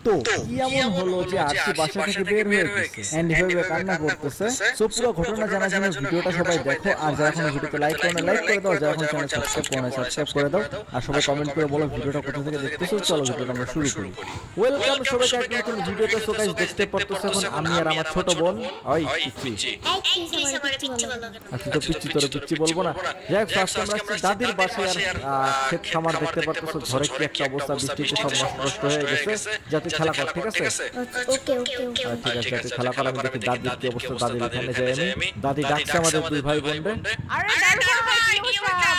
তো কি এমন হলো যে আরসি বাসা থেকে বের হয়ে গেছে এন্ড এভাবে কান্না করতেছে। সো পুরো ঘটনা জানার জন্য ভিডিওটা সবাই দেখো, আর যারা এখনো ভিডিওতে লাইক করো না লাইক করে দাও, যারা এখনো চ্যানেল সাবস্ক্রাইব করো না সাবস্ক্রাইব করে দাও, আর সবাই কমেন্ট করে বলো ভিডিওটা কোথা থেকে দেখতেছো। চলো ভিডিওটা আমরা শুরু করি। ওয়েলকাম সবাইকে একটা নতুন ভিডিওতে। সো গাইস দেখতে পারতেছো এখন আমি আর আমার ছোট বোন ওই পিচ্চি। আচ্ছা তো পিচ্চি তোর পিচ্চি বলবো না। যাই হোক ফার্স্ট আমরা আসছি দাদির বাসায়, আর ক্ষেত খামার দেখতে পারতেছো ঘরে কি একটা অবস্থা, বৃষ্টিতে সব নষ্ট হয়ে গেছে। যাতে খেলা কর, ঠিক আছে? ওকে ওকে ওকে ঠিক আছে, যাতে খেলা কর। আমি দেখি দাদির কি অবস্থা। দাদির এখানে যাই আমি। দাদি ডাকছে আমাদের দুই ভাই বোনরে। আরে দাদু ভাই কি অবস্থা?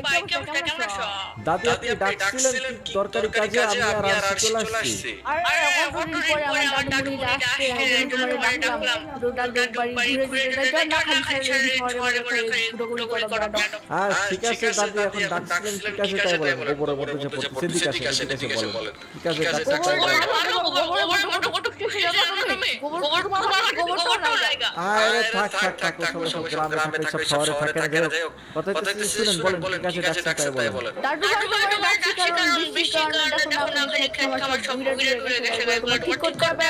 ভাই কেমন আছো? দাদি আপনি ডাকছিলেন কি দরকারি কাজে? আমি আর আসছি, চলে আসছি। আরে অনেকদিন পরে আমার দাদু মুড়ি আসছে, আমি তোমারে ডাকলাম। দাদু বাড়ি ঘুরে ঘুরে যাই না, খালি ঘুরে করা দাদু। ঠিক আছে দাদি এখন ডাকছিলেন, ঠিক আছে তাই বলেন। গোবরে বড় যে পড়ছে ঠিক আছে বলেন। ঠিক আছে ডাকছেন তাই বলেন। আরে থাক সব গ্রামে থাকে, সব শহরে থাকে না। কথা তো শুনেন, বলেন ঠিক আছে ডাকছেন তাই বলেন। দাদু ভাই ডাকছি কারণ বৃষ্টি কারণে দেখো না আমাদের ক্ষেত খামার সব ঘুরে গেছে, এগুলো ঠিক করতে হবে।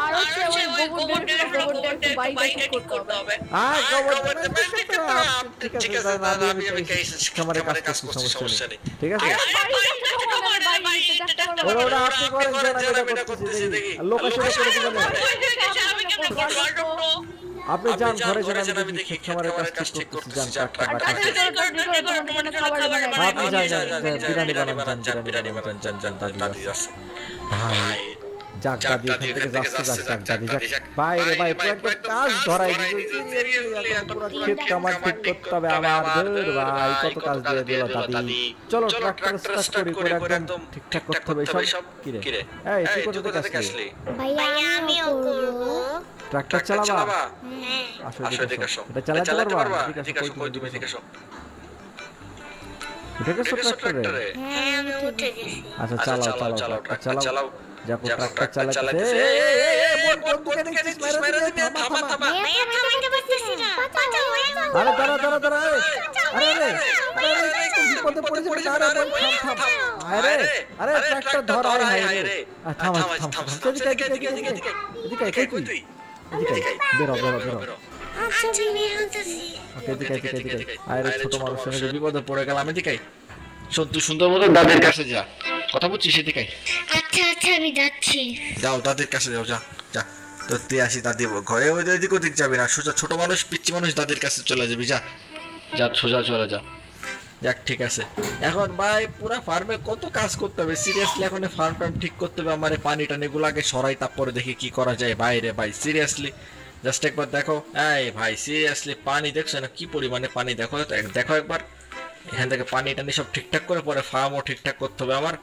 আর হচ্ছে ওই গোবর একটু বাইরে করতে হবে। গোবর ঠিক আছে দাদি, আমি খামারে কাজ করছি, সমস্যা নেই। ঠিক আছে ওরা আপনি করেন, জানা করতেছি দেখি লোকেশনে করে দিবেন। আপনি যান ঘরে যান, আমি দেখি খামারের কাজ ঠিক করতেছি। যান আপনি যান বিরিয়ানি বানান, যান দাদি যাচ্ছে। ভাই যাক দাদি এখান থেকে যাচ্ছে, দাদি যাক। ভাই রে ভাই পুরো কাজ ধরাই দিয়েছে, পুরো ক্ষেত খামার ঠিক করতে হবে আমাদের। ভাই কত কাজ দিয়ে দিল দাদি। চলো ট্রাক্টর স্টার্ট করি, করে একদম ঠিকঠাক করতে হবে সব। কি রে এই তুই কোথা থেকে আসলি? ভাইয়া আমিও করব। ট্রাক্টর চালাবা? হ্যাঁ আসো দেখো, এটা চালাতে পারবা? ঠিক আছে কই তুমি দেখে এসো। উঠে গেছো ট্রাক্টরে? হ্যাঁ আমি উঠে গেছি। আচ্ছা চালাও চালাও। যাকো ট্রাক্টর চালাতে। বন্ধুকে দেখছিস মেরে দিবি, থামা। ভাইয়া থামাইতে পারতেছি না। আরে দাঁড়া। আরে বিপদে পড়ে যাবে। আরে থাম। আরে ট্রাক্টর ধর। আরে রে থাম। এদিকে কই তুই? এদিকে বেরো। আচ্ছা বের হতেছি। ওকে এদিকে। আরে ছোট মানুষ সঙ্গে বিপদে পড়ে গেলাম। এদিকে তুই সুন্দর মতো দাদির কাছে যা, কথা বলছিস? এদিকে আচ্ছা আমি যাচ্ছি। যাও দাদির কাছে যাও, যা তো তুই আসি দাদি ঘরে। ওদিক যাবি না, সোজা ছোট মানুষ পিচ্চি মানুষ দাদির কাছে চলে যাবি। যা সোজা চলে যা। যাক ঠিক আছে। এখন ভাই পুরা ফার্মে কত কাজ করতে হবে, সিরিয়াসলি এখন ফার্ম ঠিক করতে হবে। আমার পানি টানি গুলাকে সরাই, তারপরে দেখি কি করা যায়। ভাই সিরিয়াসলি জাস্ট একবার দেখো। এই ভাই সিরিয়াসলি পানি দেখছো না কি পরিমাণে পানি? দেখো একবার। এখান থেকে পানি টানি সব ঠিকঠাক করে পরে ফার্মও ঠিকঠাক করতে হবে আমার।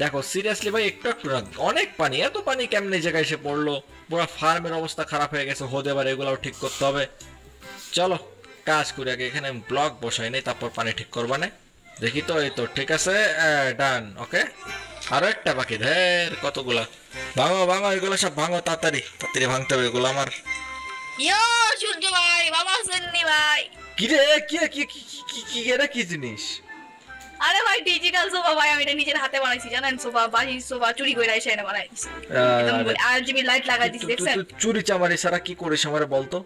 দেখো সিরিয়াসলি ভাই একটু না অনেক পানি, এত পানি কেমনে জায়গায় এসে পড়লো? পুরো ফার্মের অবস্থা খারাপ হয়ে গেছে। হতে পারে এগুলাও ঠিক করতে হবে। চলো কাজ করি আগে। এখানে ব্লক বসাই নেই, তারপর পানি ঠিক করবা না। দেখি তো এই তো ঠিক আছে, ডান। আরো একটা বাকি, ধের কতগুলা। ভাঙো এগুলো সব ভাঙো, তাড়াতাড়ি ভাঙতে হবে এগুলো আমার। সূর্য ভাই, বাবা শুননি ভাই। কি রে কি এটা কি জিনিস? আরে ভাই ডিজিটাল সোফা ভাই, আমি এটা নিজের হাতে বানাইছি জানেন। সোফা চুরি করে এসে এনে বানাইছি। একদম আরজিবি লাইট লাগাই দিছি, দেখছেন? চুরি চামারি সারা কি করিস আমারে বলতো?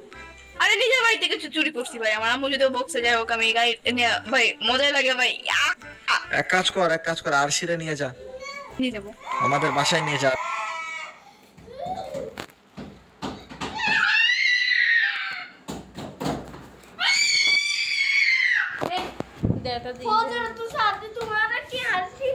আরে নিজের বাড়ি থেকে চুরি করছি ভাই। আমার আম্মু যদি বক্সে যাই হোক, আমি গাড়ি ভাই মজাই লাগে ভাই। এক কাজ কর আরশিরে নিয়ে যা, নিয়ে যাবো আমাদের বাসায় নিয়ে যা। तो साथ तुम्हारा क्या हंसी